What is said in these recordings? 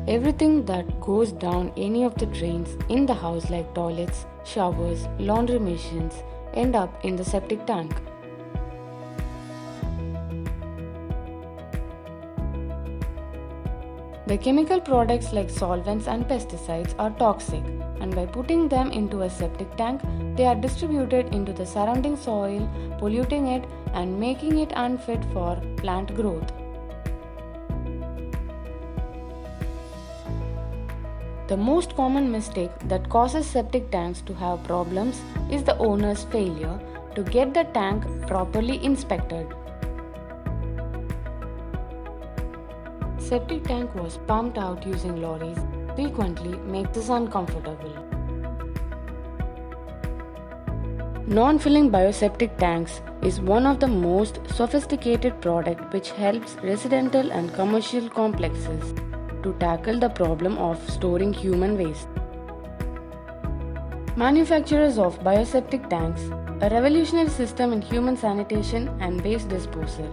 Everything that goes down any of the drains in the house like toilets, showers, laundry machines end up in the septic tank. The chemical products like solvents and pesticides are toxic, and by putting them into a septic tank, they are distributed into the surrounding soil, polluting it and making it unfit for plant growth. The most common mistake that causes septic tanks to have problems is the owner's failure to get the tank properly inspected. Septic tank was pumped out using lorries frequently makes us uncomfortable. Non-filling bioseptic tanks is one of the most sophisticated product which helps residential and commercial complexes to tackle the problem of storing human waste. Manufacturers of bioseptic tanks, a revolutionary system in human sanitation and waste disposal.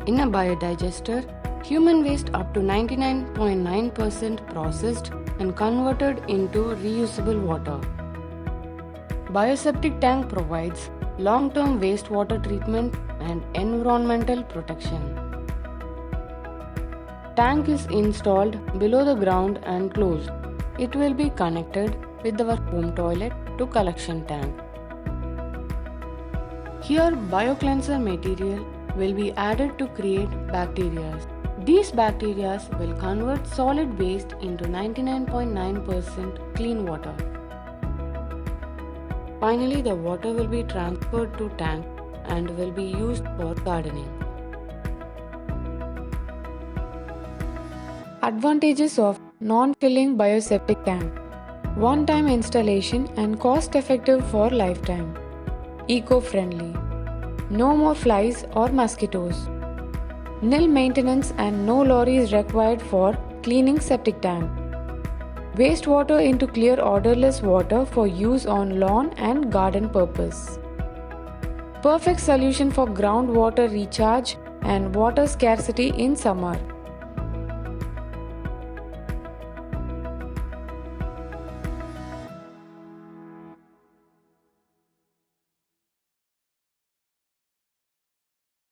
In a biodigester, human waste up to 99.9% processed and converted into reusable water. Bioseptic tank provides long-term wastewater treatment and environmental protection. Tank is installed below the ground and closed. It will be connected with our home toilet to collection tank. Here biocleanser material will be added to create bacteria. These bacteria will convert solid waste into 99.9% clean water. Finally, the water will be transferred to tank and will be used for gardening. Advantages of non-filling bioseptic tank: one-time installation and cost-effective for lifetime. Eco-friendly. No more flies or mosquitoes. Nil maintenance and no lorry is required for cleaning septic tank. Wastewater into clear odorless water for use on lawn and garden purpose. Perfect solution for groundwater recharge and water scarcity in summer.